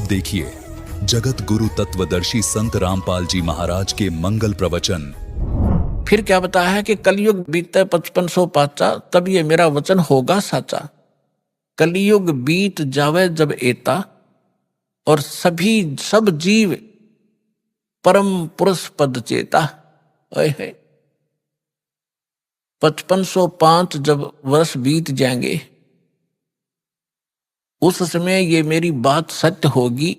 देखिए जगत गुरु तत्वदर्शी संत रामपाल जी महाराज के मंगल प्रवचन। फिर क्या बताया है कि कलयुग बीतता 5500 पाचा, तब ये मेरा वचन होगा साचा। कलयुग बीत जावे जब एता, और सब जीव परम पुरुष पद चेता। 5505 जब वर्ष बीत जाएंगे, उस समय ये मेरी बात सत्य होगी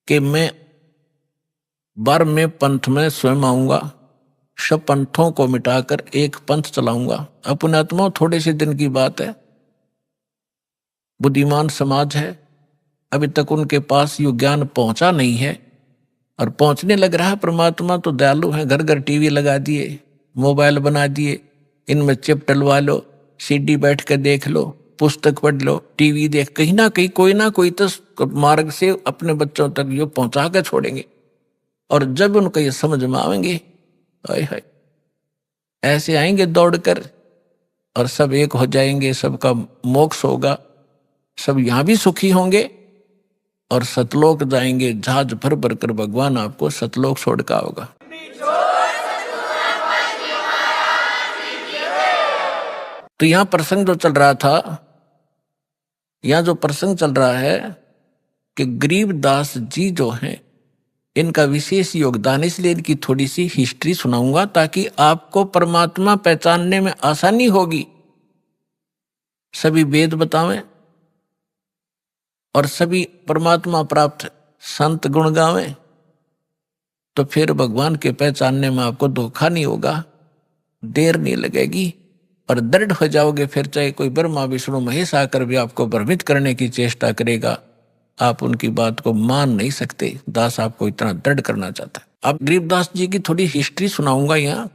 कि मैं 12वें पंथ में स्वयं आऊंगा, सब पंथों को मिटाकर एक पंथ चलाऊंगा। अपने आत्मा थोड़े से दिन की बात है, बुद्धिमान समाज है, अभी तक उनके पास ये ज्ञान पहुंचा नहीं है, और पहुंचने लग रहा है। परमात्मा तो दयालु है, घर घर टीवी लगा दिए, मोबाइल बना दिए, इनमें चिप डलवा लो, सीडी बैठ कर देख लो, पुस्तक पढ़ लो, टीवी देख, कहीं ना कोई तो मार्ग से अपने बच्चों तक ये पहुंचा कर छोड़ेंगे। और जब उनको ये समझ में आएंगे, हाय ऐसे आएंगे दौड़कर, और सब एक हो जाएंगे, सबका मोक्ष होगा, सब यहां भी सुखी होंगे, और सतलोक जाएंगे। जहाज भर भर कर भगवान आपको सतलोक छोड़का होगा। तो यहां प्रसंग जो चल रहा था, यहां जो प्रसंग चल रहा है कि गरीबदास जी जो हैं, इनका विशेष योगदान, इसलिए इनकी थोड़ी सी हिस्ट्री सुनाऊंगा ताकि आपको परमात्मा पहचानने में आसानी होगी। सभी वेद बतावें और सभी परमात्मा प्राप्त संत गुण गावें, तो फिर भगवान के पहचानने में आपको धोखा नहीं होगा, देर नहीं लगेगी, और दृढ़ हो जाओगे। फिर चाहे कोई ब्रह्मा विष्णु महेश आकर भी आपको भ्रमित करने की चेष्टा करेगा, आप उनकी बात को मान नहीं सकते। दास आपको इतना दृढ़ करना चाहता है। अब गरीबदास जी की थोड़ी हिस्ट्री सुनाऊंगा, यहाँ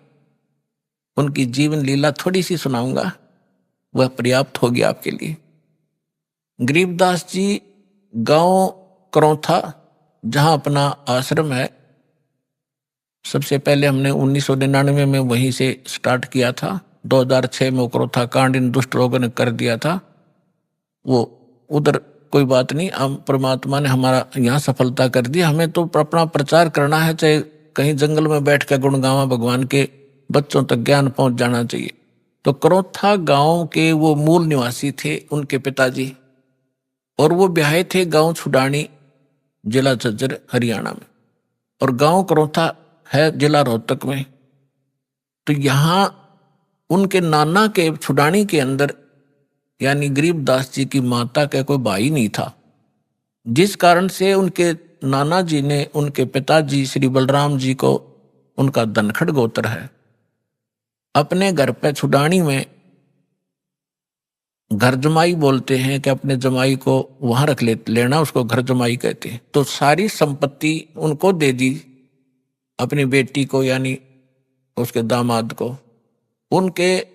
उनकी जीवन लीला थोड़ी सी सुनाऊंगा, वह पर्याप्त होगी आपके लिए। गरीबदास जी गांव करौथा, जहां अपना आश्रम है, सबसे पहले हमने 1999 में वहीं से स्टार्ट किया था। 2006 में करौथा कांड इन दुष्ट लोगों ने कर दिया था, वो उधर कोई बात नहीं, हम परमात्मा ने हमारा यहाँ सफलता कर दी। हमें तो अपना प्रचार करना है, चाहे कहीं जंगल में बैठ कर गुण गावा भगवान के, बच्चों तक ज्ञान पहुंच जाना चाहिए। तो करौथा गांव के वो मूल निवासी थे उनके पिताजी, और वो ब्याहे थे गांव छुडानी, जिला झज्जर हरियाणा में, और गांव करौथा है जिला रोहतक में। तो यहाँ उनके नाना के छुडानी के अंदर, यानी गरीबदास जी की माता का कोई भाई नहीं था, जिस कारण से उनके नाना जी ने उनके पिताजी श्री बलराम जी को, उनका धनखड़ गोत्र है, अपने घर पे छुडानी में घर जमाई बोलते हैं कि अपने जमाई को वहां रख लेना, उसको घर जमाई कहते हैं। तो सारी संपत्ति उनको दे दी, अपनी बेटी को यानी उसके दामाद को। उनके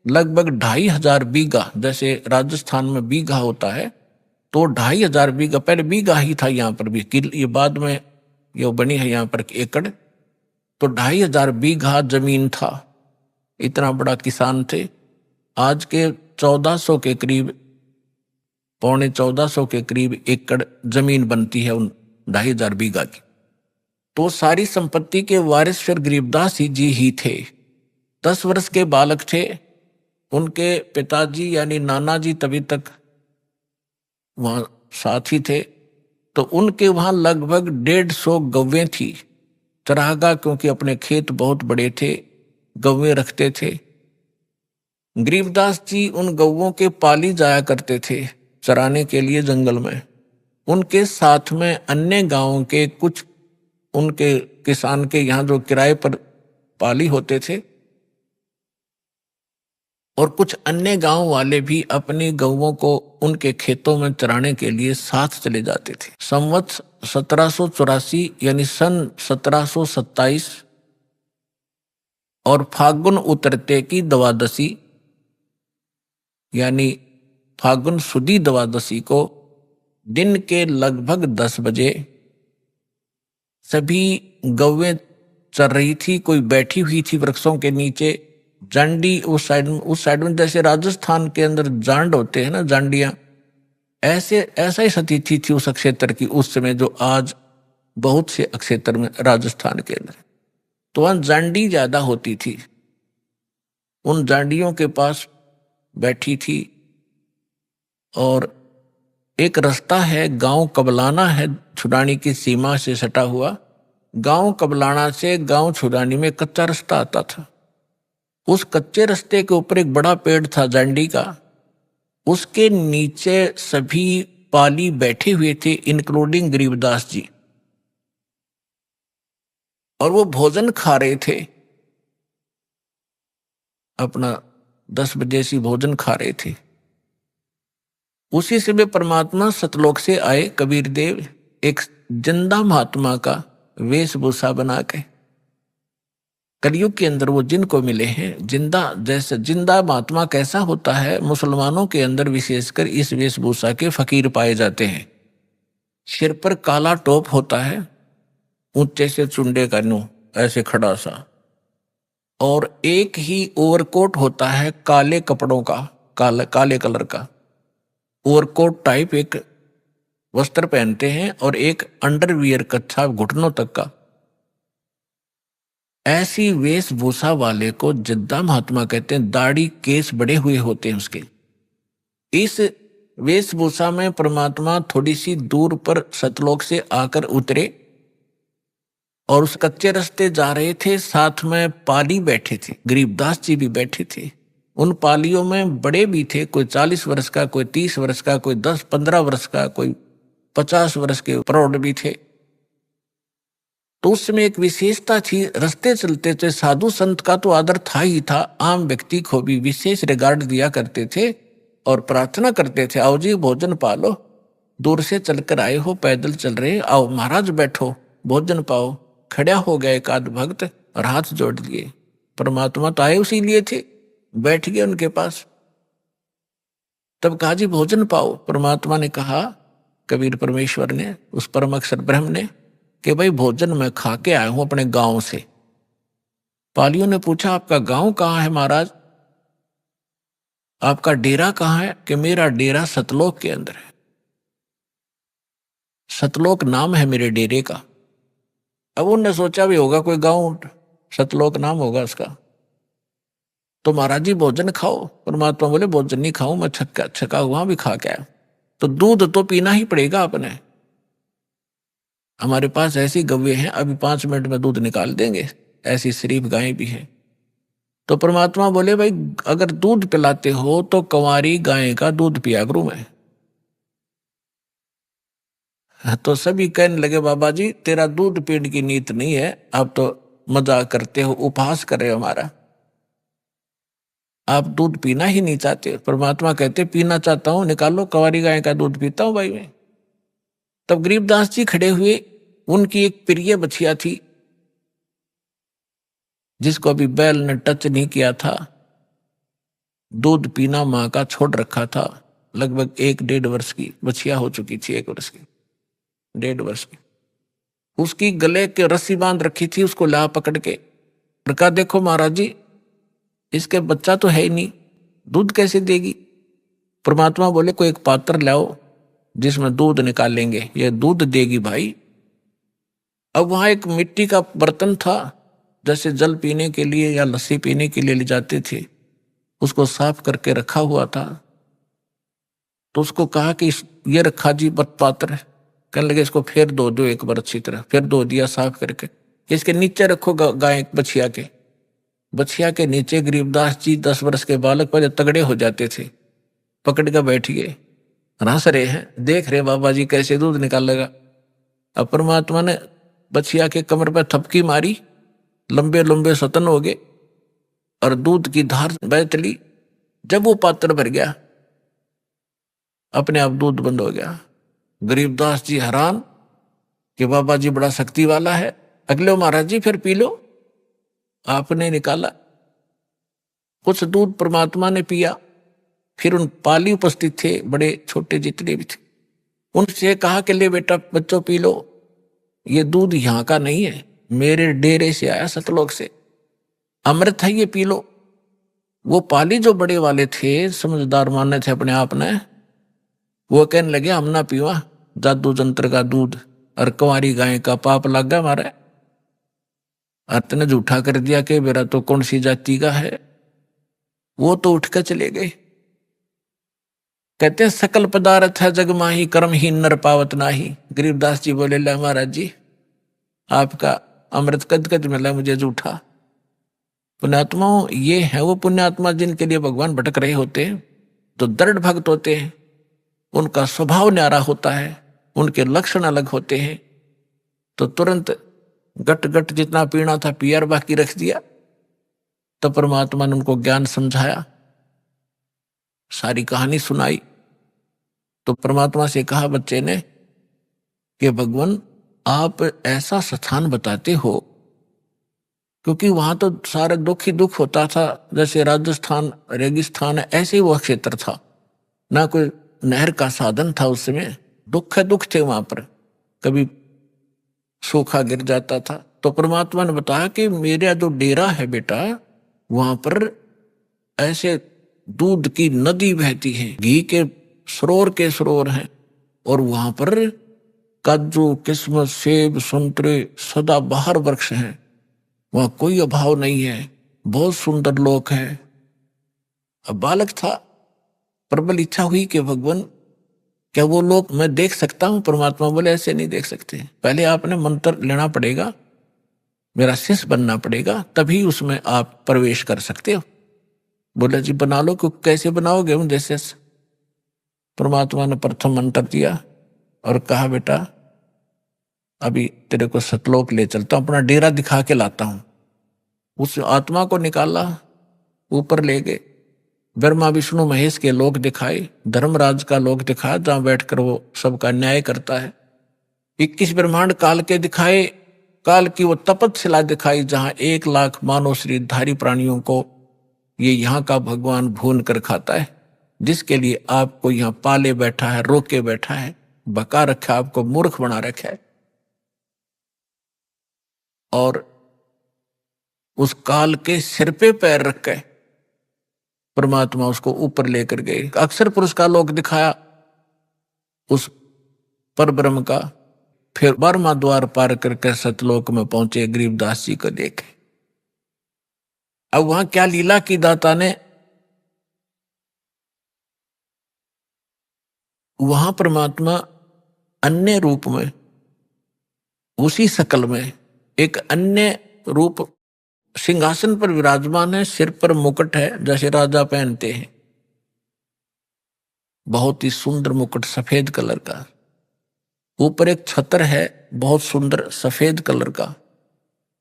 लगभग 2500 बीघा, जैसे राजस्थान में बीघा होता है, तो 2500 बीघा, पहले बीघा ही था यहाँ पर भी, ये बाद में ये बनी है यहाँ पर एकड़। तो 2500 बीघा जमीन था, इतना बड़ा किसान थे। आज के 1400 के करीब, पौने 1400 के करीब एकड़ जमीन बनती है उन 2500 बीघा की। तो सारी संपत्ति के वारिस फिर गरीबदास जी ही थे। 10 वर्ष के बालक थे, उनके पिताजी यानी नाना जी तभी तक वहां साथ ही थे। तो उनके वहां लगभग 150 गौवें थी, चरागा, क्योंकि अपने खेत बहुत बड़े थे, गौवें रखते थे। गरीबदास जी उन गौवों के पाली जाया करते थे चराने के लिए जंगल में। उनके साथ में अन्य गांवों के कुछ उनके किसान के यहाँ जो किराए पर पाली होते थे, और कुछ अन्य गांव वाले भी अपनी गौवों को उनके खेतों में चराने के लिए साथ चले जाते थे। संवत 1784 यानी सन 1727 और फागुन उतरते की द्वादशी यानी फागुन सुदी द्वादशी को दिन के लगभग 10 बजे सभी गौवें चर रही थी, कोई बैठी हुई थी वृक्षों के नीचे। जांडी उस साइड में, जैसे राजस्थान के अंदर जांड होते हैं ना, जांडियां, ऐसे ऐसा ही सतीथि थी उस अक्षेत्र की उस समय, जो आज बहुत से अक्षेत्र में राजस्थान के अंदर। तो वहां जांडी ज्यादा होती थी, उन जांडियों के पास बैठी थी। और एक रास्ता है, गांव कबलाना है, छुड़ानी की सीमा से सटा हुआ। गांव कबलाना से गांव छुड़ानी में कच्चा रास्ता आता था। उस कच्चे रास्ते के ऊपर एक बड़ा पेड़ था जांडी का, उसके नीचे सभी पाली बैठे हुए थे, इंक्लूडिंग गरीबदास जी। और वो भोजन खा रहे थे, अपना 10 बजे से भोजन खा रहे थे। उसी समय परमात्मा सतलोक से आए कबीर देव, एक जिंदा महात्मा का वेशभूषा बना के। कलयुग के अंदर वो जिनको मिले हैं जिंदा, जैसे जिंदा महात्मा कैसा होता है, मुसलमानों के अंदर विशेषकर इस वेशभूषा के फकीर पाए जाते हैं। सिर पर काला टोप होता है, ऊंचे से चुंडे का नू ऐसे खड़ा सा, और एक ही ओवरकोट होता है काले कपड़ों का, काले कलर का ओवरकोट टाइप एक वस्त्र पहनते हैं, और एक अंडरवियर कच्छा घुटनों तक का। ऐसी वेशभूषा वाले को जिद्दा महात्मा कहते हैं। दाढ़ी केस बड़े हुए होते हैं उसके। इस वेशभूषा में परमात्मा थोड़ी सी दूर पर सतलोक से आकर उतरे और उस कच्चे रास्ते जा रहे थे। साथ में पाली बैठे थे, गरीबदास जी भी बैठे थे। उन पालियों में बड़े भी थे, कोई 40 वर्ष का, कोई 30 वर्ष का, कोई 10-15 वर्ष का, कोई 50 वर्ष के प्रौढ़ भी थे। तो उस समय एक विशेषता थी, रास्ते चलते थे साधु संत का तो आदर था ही था, आम व्यक्ति को भी विशेष रिगार्ड दिया करते थे और प्रार्थना करते थे, आओ जी भोजन पालो, दूर से चलकर आए हो, पैदल चल रहे, आओ महाराज बैठो भोजन पाओ। खड़ा हो गए एक आध भक्त और हाथ जोड़ लिए। परमात्मा तो आए उसी लिए थे, बैठ गए उनके पास। तब कहा जी भोजन पाओ। परमात्मा ने कहा, कबीर परमेश्वर ने, उस परम अक्षर ब्रह्म ने, कि भाई भोजन मैं खा के आया हूं अपने गांव से। पालियों ने पूछा आपका गांव कहाँ है महाराज, आपका डेरा कहाँ है? कि मेरा डेरा सतलोक के अंदर है, सतलोक नाम है मेरे डेरे का। अब उनने सोचा भी होगा कोई गांव सतलोक नाम होगा उसका। तो महाराज जी भोजन खाओ। परमात्मा बोले भोजन नहीं खाऊं मैं, छका हुआ भी खा के आया। तो दूध तो पीना ही पड़ेगा आपने, हमारे पास ऐसी गव्वे हैं, अभी 5 मिनट में दूध निकाल देंगे, ऐसी शरीफ गायें भी हैं। तो परमात्मा बोले भाई अगर दूध पिलाते हो तो कंवारी गाय का दूध पिया करूं मैं। तो सभी कहने लगे बाबा जी तेरा दूध पीने की नीत नहीं है, आप तो मजाक करते हो, उपहास कर रहे हो हमारा, आप दूध पीना ही नहीं चाहते। परमात्मा कहते पीना चाहता हूं, निकालो कंवारी गाय का दूध पीता हूं भाई मैं। तब गरीबदास जी खड़े हुए, उनकी एक प्रिय बछिया थी जिसको अभी बैल ने टच नहीं किया था, दूध पीना मां का छोड़ रखा था। लगभग 1-1.5 वर्ष की बछिया हो चुकी थी, 1 वर्ष की, 1.5 वर्ष की। उसकी गले के रस्सी बांध रखी थी, उसको ला पकड़ के और कहा देखो महाराज जी इसके बच्चा तो है ही नहीं, दूध कैसे देगी? परमात्मा बोले कोई एक पात्र लाओ जिसमें दूध निकालेंगे, ये दूध देगी भाई। अब वहां एक मिट्टी का बर्तन था, जैसे जल पीने के लिए या लस्सी पीने के लिए ले जाते थे, उसको साफ करके रखा हुआ था। तो उसको कहा कि ये रखा जी पात्र, कहने लगे इसको फिर धो दो एक बार अच्छी तरह, फिर धो दिया साफ करके, इसके नीचे रखो गाय बछिया के। बछिया के नीचे गरीबदास जी 10 वर्ष के बालक पहले तगड़े हो जाते थे, पकड़ कर बैठ गए, हंस रहे हैं, देख रहे बाबा जी कैसे दूध निकालेगा। अब परमात्मा ने बछिया के कमर पर थपकी मारी, लंबे लंबे सतन हो गए और दूध की धार बह चली। जब वो पात्र भर गया अपने आप दूध बंद हो गया। गरीबदास जी हैरान कि बाबा जी बड़ा शक्ति वाला है। अगले महाराज जी फिर पी लो। आपने निकाला कुछ दूध, परमात्मा ने पिया। फिर उन पाली उपस्थित थे, बड़े छोटे जितने भी थे, उनसे कहा कि ले बेटा बच्चों पी लो, ये दूध यहाँ का नहीं है, मेरे डेरे से आया सतलोक से, अमृत है, ये पी लो। वो पाली जो बड़े वाले थे, समझदार माने थे अपने आप ने, वो कहने लगे हम ना पीवा जादू जंत्र का दूध, और कुंवारी गाय का पाप लग गया हमारा। अर्थ ने झूठा कर दिया कि मेरा तो कौन सी जाति का है। वो तो उठ कर चले गए। कहते हैं सकल पदार्थ है जग माही, कर्म ही नर पावत नाही। गरीबदास जी बोले ला महाराज जी आपका अमृत कद कद मिला मुझे झूठा। पुण्यात्माओं ये है वो पुण्यात्मा जिनके लिए भगवान भटक रहे होते हैं, तो दृढ़ भक्त होते हैं, उनका स्वभाव न्यारा होता है, उनके लक्षण अलग होते हैं, तो तुरंत गट गट जितना पीना था पिया और बाकी रख दिया। तो परमात्मा ने उनको ज्ञान समझाया, सारी कहानी सुनाई। तो परमात्मा से कहा बच्चे ने कि भगवान आप ऐसा स्थान बताते हो, क्योंकि वहां तो सारा दुख ही दुख होता था, जैसे राजस्थान रेगिस्तान है ऐसे ही वह क्षेत्र था, ना कोई नहर का साधन था उस समय, दुख है दुख थे वहां पर, कभी सूखा गिर जाता था। तो परमात्मा ने बताया कि मेरा जो डेरा है बेटा वहां पर ऐसे दूध की नदी बहती है, घी के सरोवर हैं, और वहां पर काजू किस्मत सेब संतरे सदा बाहर वृक्ष हैं, वहां कोई अभाव नहीं है, बहुत सुंदर लोक है। अब बालक था, प्रबल इच्छा हुई कि भगवान क्या वो लोग मैं देख सकता हूं। परमात्मा बोले ऐसे नहीं देख सकते, पहले आपने मंत्र लेना पड़ेगा, मेरा शिष्य बनना पड़ेगा, तभी उसमें आप प्रवेश कर सकते हो। बोला जी बना लो, क्योंकि कैसे बनाओगे मुझे शिष्य। परमात्मा ने प्रथम मंत्र दिया और कहा बेटा अभी तेरे को सतलोक ले चलता हूं, अपना डेरा दिखा के लाता हूं। उस आत्मा को निकाला, ऊपर ले गए, ब्रह्मा विष्णु महेश के लोक दिखाए, धर्मराज का लोक दिखाया जहां बैठकर वो सबका न्याय करता है। 21 ब्रह्मांड काल के दिखाए, काल की वो तपतशिला दिखाई जहां 1 लाख मानव शरीरधारी प्राणियों को ये यहाँ का भगवान भून कर खाता है, जिसके लिए आपको यहाँ पाले बैठा है, रोके बैठा है, बका रखा, आपको मूर्ख बना रखा है। और उस काल के सिर पे पैर रख के परमात्मा उसको ऊपर लेकर गए। अक्षर पुरुष का लोक दिखाया उस पर ब्रह्म का, फिर 12वां द्वार पार करके सतलोक में पहुंचे, गरीबदास जी को देखे। अब वहां क्या लीला की दाता ने, वहां परमात्मा अन्य रूप में, उसी शकल में एक अन्य रूप सिंहासन पर विराजमान है, सिर पर मुकुट है जैसे राजा पहनते हैं, बहुत ही सुंदर मुकुट सफेद कलर का। ऊपर एक छत्र है बहुत सुंदर सफेद कलर का,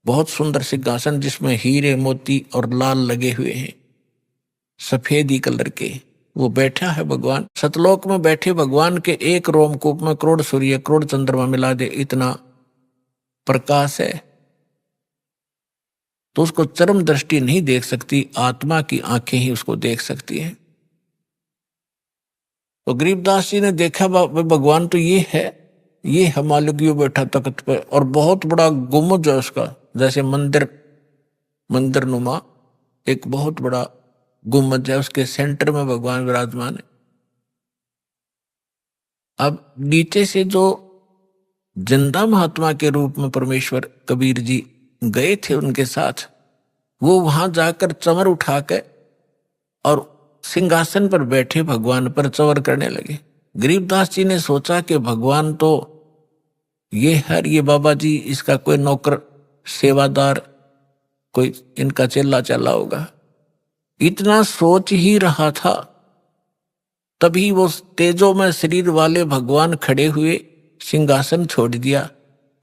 बहुत सुंदर सिंहासन जिसमें हीरे मोती और लाल लगे हुए हैं, सफेद ही कलर के। वो बैठा है भगवान सतलोक में। बैठे भगवान के एक रोमकूप में करोड़ सूर्य करोड़ चंद्रमा मिला दे इतना प्रकाश है, तो उसको चरम दृष्टि नहीं देख सकती, आत्मा की आंखें ही उसको देख सकती हैं। तो गरीबदास जी ने देखा भगवान तो ये है, ये है मालिक, यो बैठा तख्त पे, और बहुत बड़ा गुम्बद है उसका, जैसे मंदिर नुमा एक बहुत बड़ा गुम्बद है, उसके सेंटर में भगवान विराजमान है। अब नीचे से जो जिंदा महात्मा के रूप में परमेश्वर कबीर जी गए थे उनके साथ, वो वहां जाकर चमर उठा के और सिंहासन पर बैठे भगवान पर चवर करने लगे। गरीबदास जी ने सोचा कि भगवान तो ये हर ये बाबा जी इसका कोई नौकर सेवादार, कोई इनका चेला चला होगा। इतना सोच ही रहा था, तभी वो तेजो में शरीर वाले भगवान खड़े हुए, सिंहासन छोड़ दिया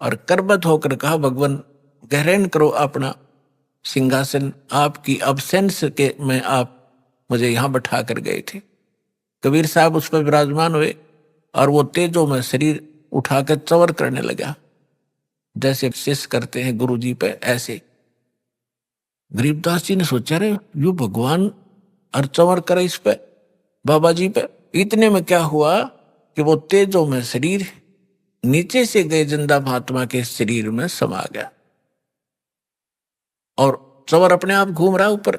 और करबद्ध होकर कहा भगवान ग्रहण करो अपना सिंहासन, आपकी अब्सेंस के में आप मुझे यहां बैठा कर गए थे। कबीर साहब उस पर विराजमान हुए और वो तेजो में शरीर उठाकर चवर करने लगा, जैसे शिष्य करते हैं गुरु जी पे, ऐसे। गरीबदास जी ने सोचा रे यू भगवान और चवर करे इस पे बाबा जी पे। इतने में क्या हुआ कि वो तेजो में शरीर नीचे से गए जिंदा महात्मा के शरीर में समा गया और चवर अपने आप घूम रहा ऊपर।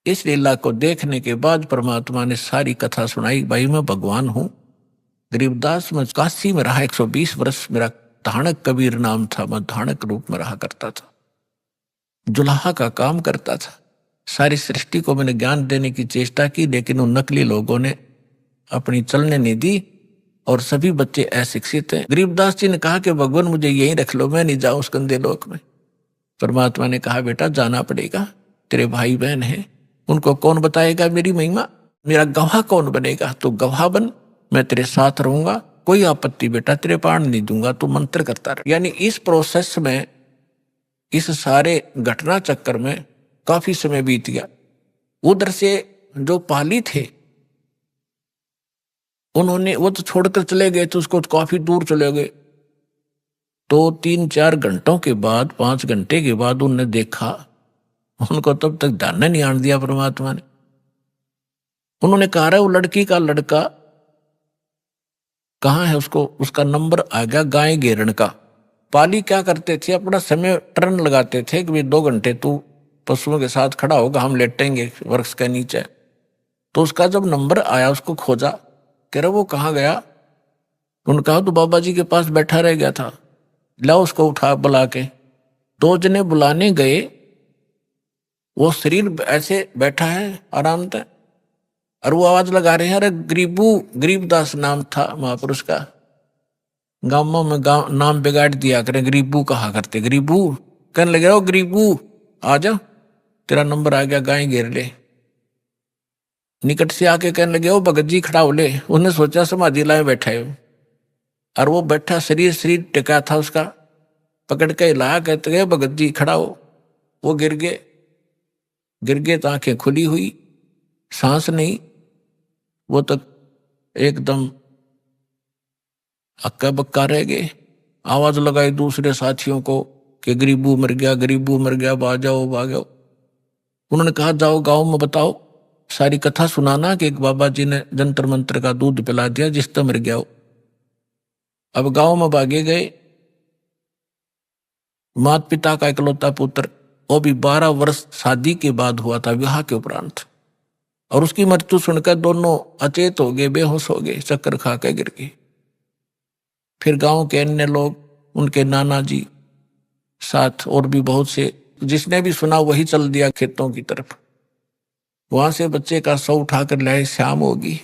इस लीला को देखने के बाद परमात्मा ने सारी कथा सुनाई। भाई मैं भगवान हूं। गरीबदास मैं काशी में रहा 120 वर्ष। मेरा धाणक कबीर नाम था। मैं धाणक रूप में रहा करता था, जुलाहा का काम करता था। सारी सृष्टि को मैंने ज्ञान देने की चेष्टा की, लेकिन उन नकली लोगों ने अपनी चलने नहीं दी और सभी बच्चे अशिक्षित हैं। गरीबदास जी ने कहा कि भगवान मुझे यहीं रख लो, मैं नहीं जाऊं उस गंदे लोक में। परमात्मा ने कहा बेटा जाना पड़ेगा, तेरे भाई बहन हैं, उनको कौन बताएगा मेरी महिमा? मेरा गवाह कौन बनेगा? तो गवाह बन, मैं तेरे साथ रहूंगा, कोई आपत्ति बेटा तेरे पाण नहीं दूंगा, तू मंत्र करता रह। यानी इस प्रोसेस में, इस सारे घटना चक्कर में काफी समय बीत गया। उधर से जो पाली थे उन्होंने, वो तो छोड़कर चले गए थे उसको, काफी दूर चले गए। तो 3-4 घंटों के बाद, 5 घंटे के बाद उन्होंने देखा, उनको तब तक ध्यान नहीं आने दिया परमात्मा ने। उन्होंने कहा रहा वो लड़की का लड़का कहाँ है, उसको उसका नंबर आ गया गाय घेरण का। पाली क्या करते थे, अपना समय टर्न लगाते थे कि 2 घंटे तू पशुओं के साथ खड़ा होगा, हम लेटेंगे वृक्ष के नीचे। तो उसका जब नंबर आया उसको खोजा, कह रहा वो कहाँ गया? उन्होंने कहा तो बाबा जी के पास बैठा रह गया था, लाओ उसको उठा बुला के। 2 जने बुलाने गए, वो शरीर ऐसे बैठा है आराम से, और वो आवाज लगा रहे हैं अरे गरीबू, गरीबदास नाम था महापुरुष का। गांवों में गांव नाम बिगाड़ दिया करें, गरीबू कहा करते। गरीबू कहने लगे ओ गरीबू आ जा, तेरा नंबर आ गया, गाय घेर ले। निकट से आके कहने लगे ओ भगत जी खड़ा हो ले। उन्हें सोचा समाधि लाए बैठा है, और वो बैठा शरीर टिका था उसका, पकड़ के हिलाया, कहते गए भगत जी खड़ा हो। वो गिर गए तो आंखें खुली हुई, सांस नहीं, वो तो एकदम हक्का बक्का रह गए। आवाज लगाई दूसरे साथियों को कि गरीबू मर गया, गरीबू मर गया, भाग जाओ। उन्होंने कहा जाओ गांव में बताओ, सारी कथा सुनाना कि एक बाबा जी ने जंतर मंत्र का दूध पिला दिया जिससे मर गया हो। अब गांव में भागे गए। माता पिता का इकलौता पुत्र, वो भी 12 वर्ष शादी के बाद हुआ था, विवाह के उपरांत, और उसकी मृत्यु सुनकर दोनों अचेत हो गए, बेहोश हो गए, चक्कर खा के गिर गए। फिर गांव के अन्य लोग, उनके नाना जी साथ और भी बहुत से, जिसने भी सुना वही चल दिया खेतों की तरफ। वहां से बच्चे का शव उठाकर लाए, शाम होगी,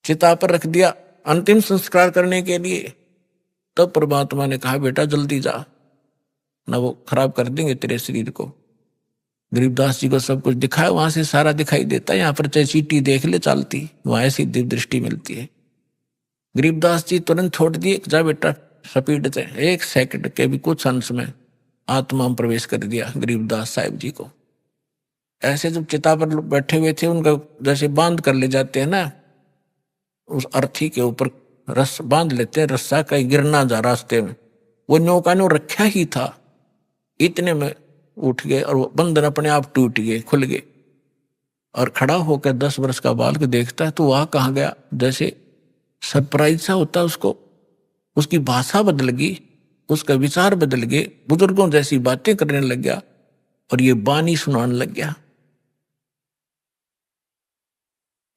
चिता पर रख दिया अंतिम संस्कार करने के लिए। तब परमात्मा ने कहा बेटा जल्दी जा, ना वो खराब कर देंगे तेरे शरीर को। गरीबदास जी को सब कुछ दिखाया, वहां से सारा दिखाई देता है। यहाँ पर चाहे चीटी देख ले चालती, वहां ऐसी दिव्य दृष्टि मिलती है। गरीबदास जी तुरंत छोड़ दिए, जा बेटा स्पीड से। 1 सेकंड के भी कुछ अंश में आत्मा में प्रवेश कर दिया गरीबदास साहिब जी को। ऐसे जब चिता पर बैठे हुए थे, उनका जैसे बांध कर ले जाते हैं ना, उस अर्थी के ऊपर रस बांध लेते हैं, रस्सा कहीं गिर ना जा रास्ते में, वो नौका ने रखा ही था, इतने में उठ गए और वो बंधन अपने आप टूट गए, खुल गए। और खड़ा होकर 10 वर्ष का बालक देखता है तो वह कहाँ गया, जैसे सरप्राइज सा होता उसको। उसकी भाषा बदल गई, उसका विचार बदल गए, बुजुर्गों जैसी बातें करने लग गया और ये बानी सुनाने लग गया।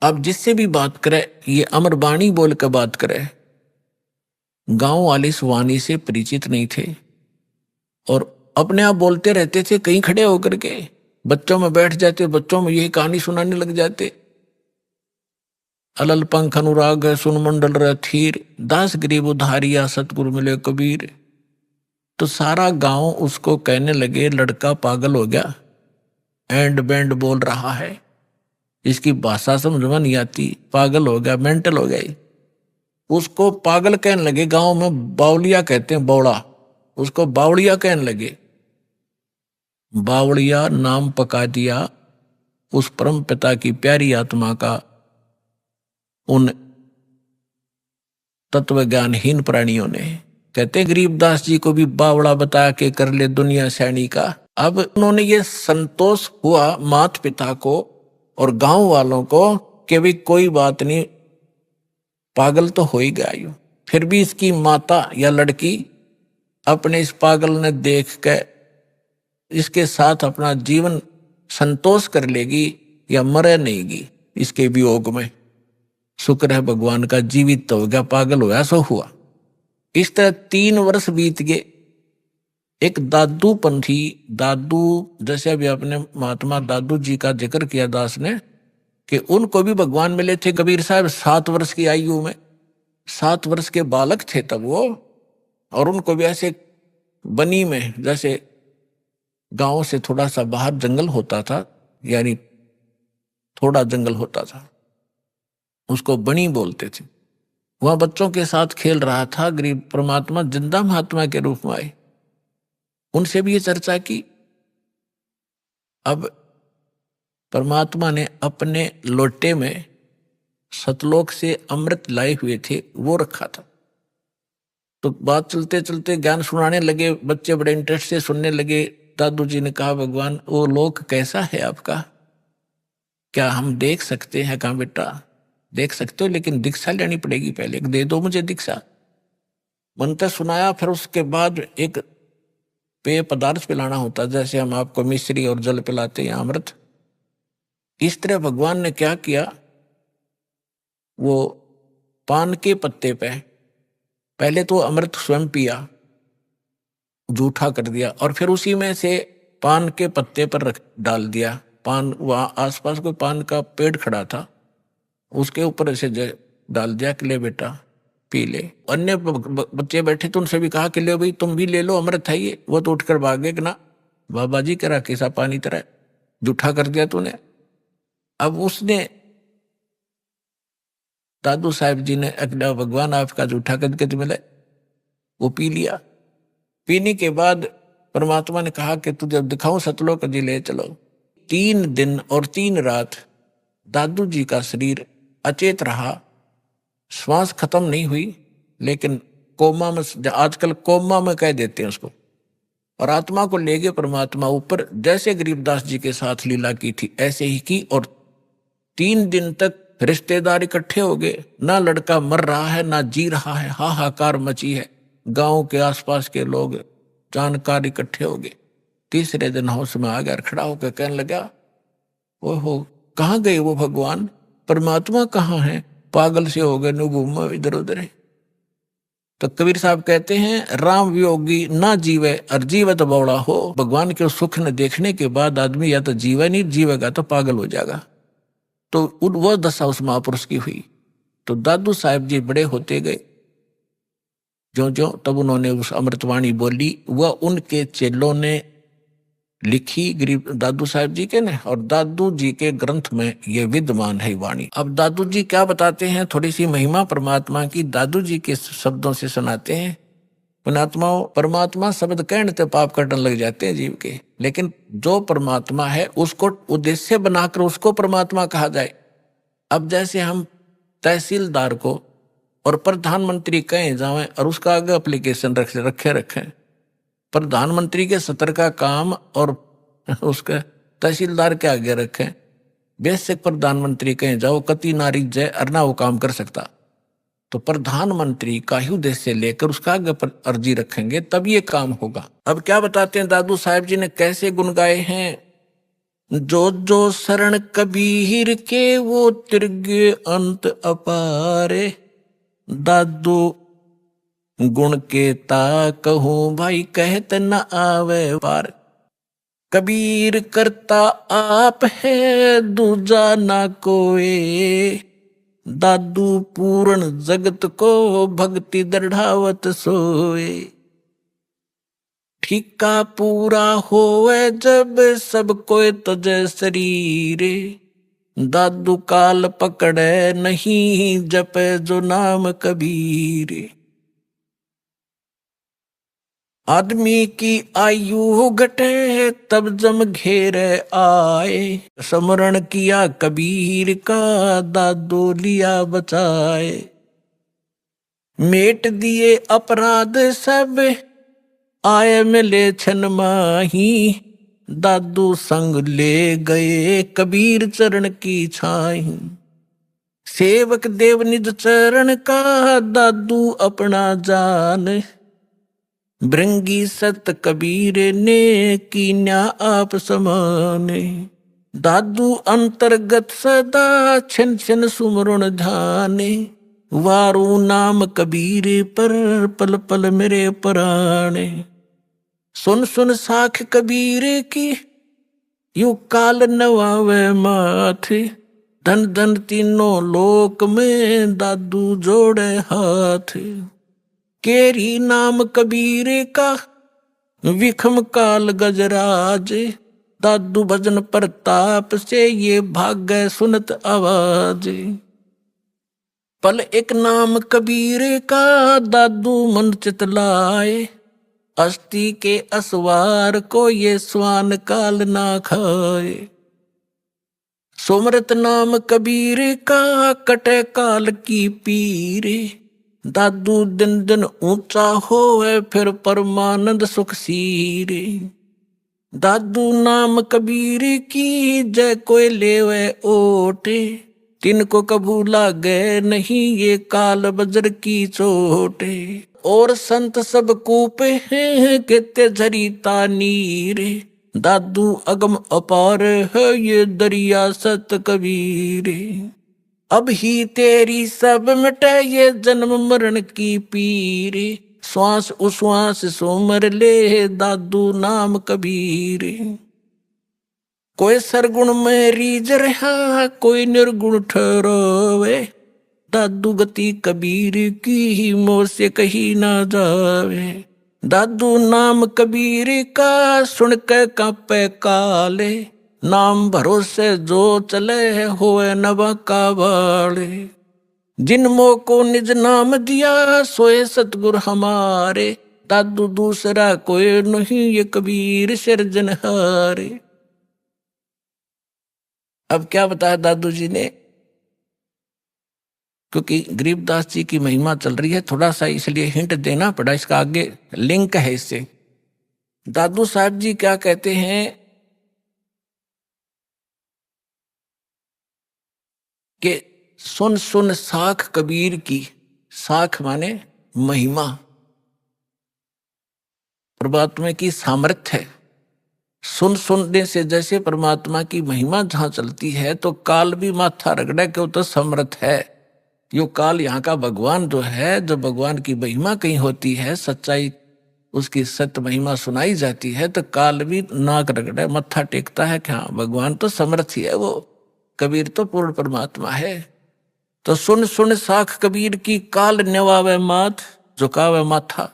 अब जिससे भी बात करे ये अमर बाणी बोल कर बात करे। गांव वाले इस वाणी से परिचित नहीं थे और अपने आप बोलते रहते थे, कहीं खड़े होकर के बच्चों में बैठ जाते, बच्चों में यही कहानी सुनाने लग जाते। अलल पंख अनुराग है सुन मंडल रथीर, दास गरीब उधारिया सतगुरु मिले कबीर। तो सारा गांव उसको कहने लगे लड़का पागल हो गया, एंड बैंड बोल रहा है, इसकी भाषा समझ में नहीं आती, पागल हो गया, मेंटल हो गई। उसको पागल कहने लगे। गांव में बावलिया कहते हैं, बौड़ा, उसको बावड़िया कहने लगे। बावड़िया नाम पका दिया उस परम पिता की प्यारी आत्मा का उन तत्व ज्ञानहीन प्राणियों ने। कहते गरीबदास जी को भी बावड़ा बता के कर ले दुनिया सैनी का। अब उन्होंने ये संतोष हुआ माता पिता को और गांव वालों को कि भी कोई बात नहीं, पागल तो हो ही गया यूं। फिर भी इसकी माता या लड़की अपने इस पागल ने देख के इसके साथ अपना जीवन संतोष कर लेगी या मरे नहींगी इसके वियोग में। शुक्र है भगवान का, जीवित तो हो गया, पागल होया सो हुआ। इस तरह 3 वर्ष बीत गए। एक दादू पंथी, दादू जैसे अभी अपने महात्मा दादू जी का जिक्र किया दास ने, कि उनको भी भगवान मिले थे। कबीर साहब 7 वर्ष की आयु में, 7 वर्ष के बालक थे तब वो, और उनको भी ऐसे बनी में, जैसे गांव से थोड़ा सा बाहर जंगल होता था, यानी थोड़ा जंगल होता था, उसको बनी बोलते थे। वहां बच्चों के साथ खेल रहा था। गरीब परमात्मा जिंदा महात्मा के रूप में आए, उनसे भी ये चर्चा की। अब परमात्मा ने अपने लोटे में सतलोक से अमृत लाए हुए थे, वो रखा था। तो बात चलते चलते ज्ञान सुनाने लगे, बच्चे बड़े इंटरेस्ट से सुनने लगे। दादू जी ने कहा, भगवान वो लोक कैसा है आपका, क्या हम देख सकते हैं? कहा बेटा देख सकते हो, लेकिन दीक्षा लेनी पड़ेगी पहले, दे दो मुझे दीक्षा। मंत्र सुनाया, फिर उसके बाद एक पेय पदार्थ पिलाना होता, जैसे हम आपको मिश्री और जल पिलाते हैं, अमृत। इस तरह भगवान ने क्या किया, वो पान के पत्ते पे पहले तो अमृत स्वयं पिया, जूठा कर दिया, और फिर उसी में से पान के पत्ते पर रख डाल दिया। पान, वहां आसपास कोई पान का पेड़ खड़ा था, उसके ऊपर ऐसे डाल दिया कि ले बेटा पी ले। अन्य बच्चे बैठे तो उनसे भी कहा कि ले भाई तुम भी ले लो, अमृत है ये। वो तो उठकर भागे कि ना बाबा जी, करा कैसा पानी तरह जूठा कर दिया तूने। अब उसने, दादू साहब जी ने, अगला भगवान आपका जूठा करके तुम्हें ले, वो पी लिया। पीने के बाद परमात्मा ने कहा कि तुझे दिखाऊं सतलोक जी, ले चलो। 3 दिन और 3 रात दादू जी का शरीर अचेत रहा, श्वास खत्म नहीं हुई, लेकिन कोमा में, आजकल कोमा में कह देते हैं उसको, और आत्मा को ले गए परमात्मा ऊपर। जैसे गरीबदास जी के साथ लीला की थी ऐसे ही की, और 3 दिन तक रिश्तेदार इकट्ठे हो गए। ना लड़का मर रहा है ना जी रहा है, हाहाकार मची है। गांव के आसपास के लोग जानकार इकट्ठे हो गए। तीसरे दिन होश में आ गया, खड़ा होकर कहने लगा, ओहो कहाँ गए वो भगवान, परमात्मा कहाँ है, पागल से हो गए, नुगुमा इधर उधर है। तो कबीर साहब कहते हैं, राम वियोगी ना जीवे और जीवत बौड़ा हो। भगवान के सुख न देखने के बाद आदमी या तो जीवे नहीं, जीवेगा तो पागल हो जाएगा। तो वो दशा उस महापुरुष की हुई। तो दादू साहब जी बड़े होते गए, जो जो तब उन्होंने उस अमृतवाणी बोली, वह उनके चेलों ने लिखी, गरीब दादू साहब जी के ने, और दादू जी के ग्रंथ में ये विद्यमान है वाणी। अब दादू जी क्या बताते हैं, थोड़ी सी महिमा परमात्मा की दादू जी के शब्दों से सुनाते हैं। परमात्मा शब्द कहने तो पाप कटने लग जाते हैं जीव के, लेकिन जो परमात्मा है उसको उद्देश्य बनाकर उसको परमात्मा कहा जाए। अब जैसे हम तहसीलदार को और प्रधानमंत्री कहें जाएं और उसका आगे एप्लीकेशन रखें, प्रधानमंत्री के सत्र का काम और उसका तहसीलदार के आगे रखें, बेसिक प्रधानमंत्री कहें जाओ कति नारी जय अरना वो काम कर सकता, तो प्रधानमंत्री का ही उद्देश्य लेकर उसका आगे पर अर्जी रखेंगे तब ये काम होगा। अब क्या बताते हैं दादू साहब जी ने कैसे गुण गाए हैं, जो जो शरण कबीर के वो तिरगे अंत अपारे, दादू गुण के ता कहूं भाई कहत न आवे पार, कबीर करता आप है दूजा ना कोई, दादू पूर्ण जगत को भक्ति दृढ़ावत सोए, ठीका पूरा होवे जब सब कोई तजे शरीरे, दादू काल पकड़े नहीं जपे जो नाम कबीर, आदमी की आयु घटे तब जम घेरे आए, स्मरण किया कबीर का दादू लिया बचाए, मेट दिए अपराध सब आए मिले छन माही, दादू संग ले गए कबीर चरण की छाई, सेवक देव निज चरण का दादू अपना जान, भृंगी सत कबीर ने कीन्या आप समान, दादू अंतर्गत सदा छिन छिन सुमरण ध्याने, वारू नाम कबीर पर पल पल मेरे पराणे। सुन सुन साख कबीर की यू काल नवावे माथे, धन धन तीनों लोक में दादू जोड़े हाथ। केरी नाम कबीर का विखम काल गजराज, दादू भजन प्रताप से ये भाग्य सुनत आवाज। पल एक नाम कबीर का दादू मन चितलाए, अस्थि के असवार को ये स्वान काल ना खाए। सुमरत नाम कबीर का कटे काल की पीरे, दादू दिन दिन ऊंचा होए फिर परमानंद सुख सीरे। दादू नाम कबीर की जय कोई लेवे ओटे, तिनको कबू लागे नहीं ये काल बजर की चोटे। और संत सब कूपे हैं कितने झरीता नीरे, दादू अगम अपार है ये दरिया सत कबीरे। अब ही तेरी सब मिटे ये जन्म मरण की पीरे, श्वास उश्वास सोमर ले दादू नाम कबीरे। कोई सरगुण में रीझ रहा कोई निर्गुण ठहरावे, दादू गति कबीर की मोर से कही ना जावे। दादू नाम कबीर का सुन के कांपे काले, नाम भरोसे जो चले होए नवा का वाले। जिन मोह को निज नाम दिया सोए सतगुर हमारे, दादू दूसरा कोई नहीं ये कबीर सिरजनहारे। अब क्या बताया दादू जी ने, क्योंकि गरीबदास जी की महिमा चल रही है, थोड़ा सा इसलिए हिंट देना पड़ा, इसका आगे लिंक है इससे। दादू साहब जी क्या कहते हैं कि सुन सुन साख कबीर की, साख माने महिमा, परमात्मा की सामर्थ्य है। सुन सुनने से जैसे परमात्मा की महिमा जहां चलती है तो काल भी माथा रगड़े क्यों तो समर्थ है। यो काल यहाँ का भगवान जो है, जो भगवान की महिमा कहीं होती है, सच्चाई उसकी सत्य महिमा सुनाई जाती है तो काल भी नाक रगड़े मत्था टेकता है कि हाँ भगवान तो समर्थ ही है, वो कबीर तो पूर्ण परमात्मा है। तो सुन सुन साख कबीर की काल नेवावे माथ, झुकावे माथा,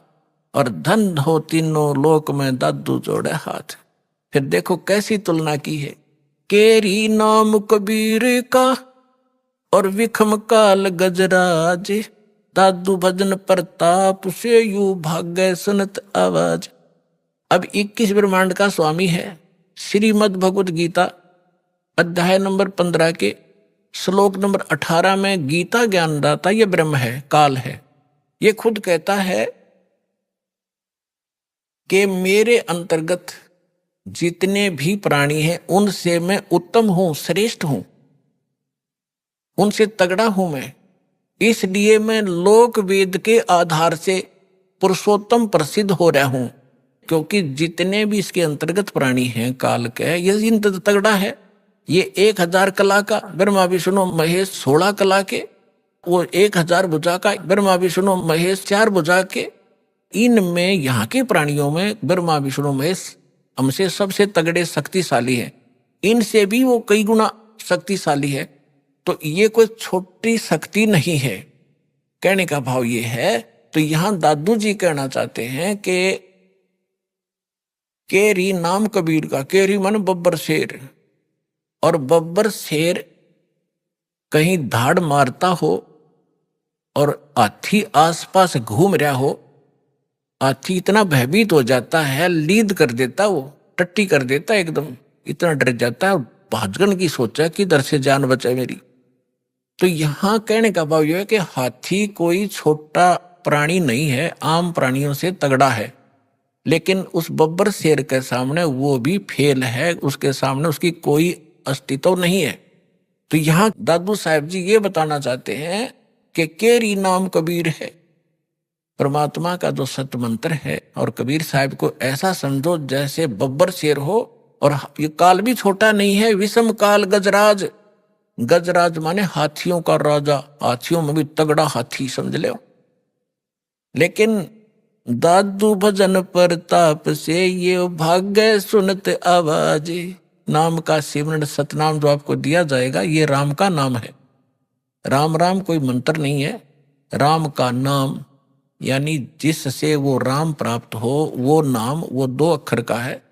और धन हो तीनों लोक में दादू जोड़े हाथ। फिर देखो कैसी तुलना की है, केरी नाम कबीर का और विखम काल गजराज, दादू भजन प्रताप से यू भाग्य सुनत आवाज। अब 21 ब्रह्मांड का स्वामी है, श्रीमद् भगवत गीता अध्याय नंबर 15 के श्लोक नंबर 18 में गीता ज्ञानदाता ये ब्रह्म है, काल है। ये खुद कहता है कि मेरे अंतर्गत जितने भी प्राणी हैं उनसे मैं उत्तम हूं, श्रेष्ठ हूं, उनसे तगड़ा हूं मैं। इसलिए मैं लोक वेद के आधार से पुरुषोत्तम प्रसिद्ध हो रहा हूं, क्योंकि जितने भी इसके अंतर्गत प्राणी हैं काल के, ये इन तगड़ा है। ये 1000 कला का ब्रह्मा विष्णु महेश 16 कला के, वो 1000 भुजा का ब्रह्मा विष्णु महेश 4 भुजा के। इनमें यहाँ के प्राणियों में ब्रह्मा विष्णु महेश हमसे सबसे तगड़े शक्तिशाली है, इनसे भी वो कई गुना शक्तिशाली है। तो ये कोई छोटी शक्ति नहीं है, कहने का भाव ये है। तो यहां दादू जी कहना चाहते हैं कि केरी नाम कबीर का, केरी मन बब्बर शेर, और बब्बर शेर कहीं धाड़ मारता हो और हाथी आसपास घूम रहा हो, हाथी इतना भयभीत हो जाता है, लीद कर देता, वो टट्टी कर देता, एकदम इतना डर जाता है, भाजगन की सोचा कि इधर से जान बचे मेरी। तो यहां कहने का भाव यह है कि हाथी कोई छोटा प्राणी नहीं है, आम प्राणियों से तगड़ा है, लेकिन उस बब्बर शेर के सामने वो भी फेल है, उसके सामने उसकी कोई अस्तित्व नहीं है। तो यहां दादू साहब जी ये बताना चाहते हैं कि केरी नाम कबीर है, परमात्मा का जो सत्य मंत्र है। और कबीर साहब को ऐसा समझो जैसे बब्बर शेर हो और ये काल भी छोटा नहीं है, विषम काल गजराज। गजराज माने हाथियों का राजा, हाथियों में भी तगड़ा हाथी समझ लो। लेकिन दादू भजन प्रताप से ये भाग्य सुनत आवाज। नाम का सिमरन सतनाम जो आपको दिया जाएगा ये राम का नाम है। राम राम कोई मंत्र नहीं है, राम का नाम यानी जिससे वो राम प्राप्त हो वो नाम, वो 2 अक्षर का है।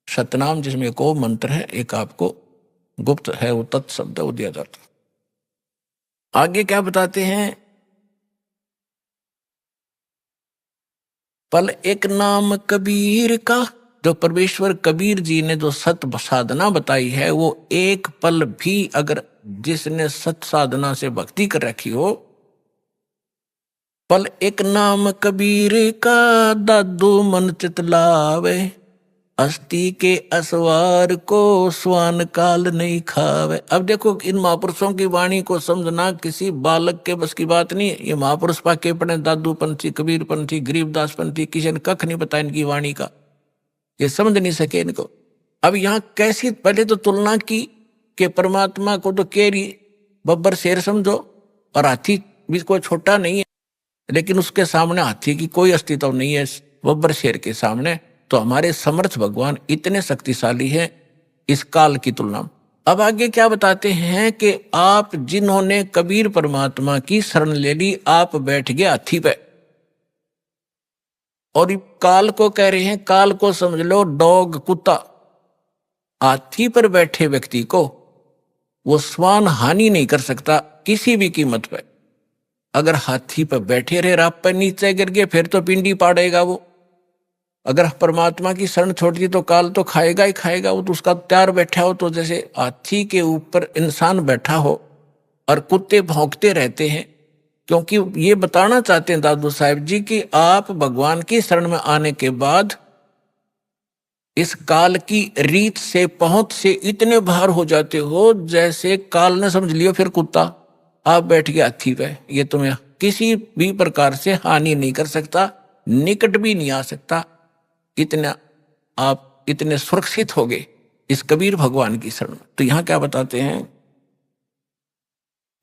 सतनाम जिसमें एक और मंत्र है, एक आपको गुप्त है, वो तत्शब्द वो दिया जाता। आगे क्या बताते हैं, पल एक नाम कबीर का। जो परमेश्वर कबीर जी ने जो सत साधना बताई है, वो एक पल भी अगर जिसने सत साधना से भक्ति कर रखी हो, पल एक नाम कबीर का दादू मन चित लावे। अस्थि के असवार को स्वान काल नहीं खावे। अब देखो इन महापुरुषों की वाणी को समझना किसी बालक के बस की बात नहीं है। ये महापुरुष पाके पढ़े, दादू पंथी, कबीर पंथी, गरीबदास पंथी, किसी ने कख नहीं पता इनकी वाणी का, ये समझ नहीं सके इनको। अब यहाँ कैसी पहले तो तुलना की कि परमात्मा को तो केरी बब्बर शेर समझो और हाथी भी कोई छोटा नहीं है, लेकिन उसके सामने हाथी की कोई अस्तित्व नहीं है बब्बर शेर के सामने। तो हमारे समर्थ भगवान इतने शक्तिशाली हैं इस काल की तुलना में। अब आगे क्या बताते हैं कि आप जिन्होंने कबीर परमात्मा की शरण ले ली, आप बैठ गए हाथी पे। और काल को कह रहे हैं, काल को समझ लो डॉग, कुत्ता। हाथी पर बैठे व्यक्ति को वो स्वान हानि नहीं कर सकता किसी भी कीमत पे। अगर हाथी पर बैठे रहे, आप पर नीचे गिर गए फिर तो पिंडी पाड़ेगा वो। अगर परमात्मा की शरण छोड़ दी तो काल तो खाएगा ही खाएगा। वो तो उसका तैयार बैठा हो, तो जैसे हाथी के ऊपर इंसान बैठा हो और कुत्ते भौंकते रहते हैं, क्योंकि ये बताना चाहते हैं दादू साहिब जी कि आप भगवान की शरण में आने के बाद इस काल की रीत से, पहुंच से इतने बाहर हो जाते हो जैसे काल ने समझ लियो फिर कुत्ता, आप बैठ गए हाथी पे, ये तुम्हें किसी भी प्रकार से हानि नहीं कर सकता, निकट भी नहीं आ सकता। इतना आप इतने सुरक्षित हो गए इस कबीर भगवान की शरण में। तो यहां क्या बताते हैं,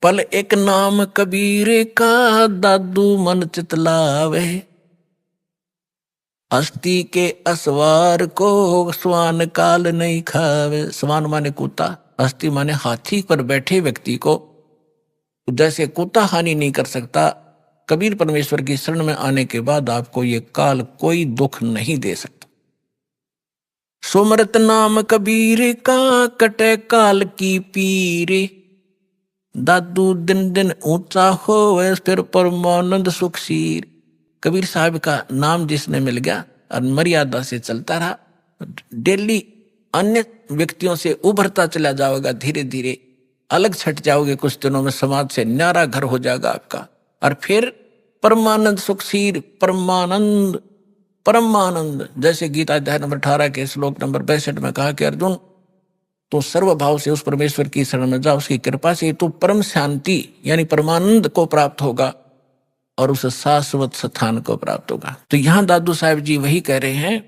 पल एक नाम कबीर का दादू मन चितलावे। अस्थि के असवार को स्वान काल नहीं खावे। स्वान माने कुत्ता, अस्थि माने हाथी पर बैठे व्यक्ति को जैसे कुत्ता हानि नहीं कर सकता, कबीर परमेश्वर की शरण में आने के बाद आपको ये काल कोई दुख नहीं दे सकता। सुमरत नाम कबीर का कटे काल की पीरे। दादू दिन दिन ऊंचा हो फिर परमानंद सुखशीर। कबीर साहब का नाम जिसने मिल गया और मर्यादा से चलता रहा, डेली अन्य व्यक्तियों से उभरता चला जाओगा, धीरे धीरे अलग छट जाओगे, कुछ दिनों में समाज से न्यारा घर हो जाएगा आपका। और फिर परमानंद सुखशीर, परमानंद परमानंद, जैसे गीता अध्याय नंबर 18 के श्लोक नंबर 62 में कहा कि अर्जुन तो सर्वभाव से उस परमेश्वर की शरण में जा, उसकी कृपा से तो परम शांति यानी परमानंद को प्राप्त होगा और उस शाश्वत स्थान को प्राप्त होगा। तो यहां दादू साहब जी वही कह रहे हैं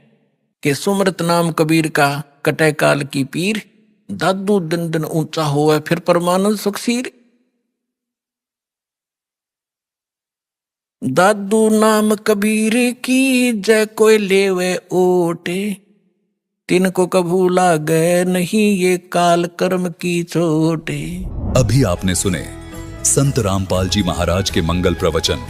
कि सुमरत नाम कबीर का कटे काल की पीर। दादू दिन दिन ऊंचा हुआ फिर परमानंद सुखशीर। दादू नाम कबीर की जय कोई लेवे ओटे। तिनको कभू लागे नहीं ये काल कर्म की चोटे। अभी आपने सुने संत रामपाल जी महाराज के मंगल प्रवचन।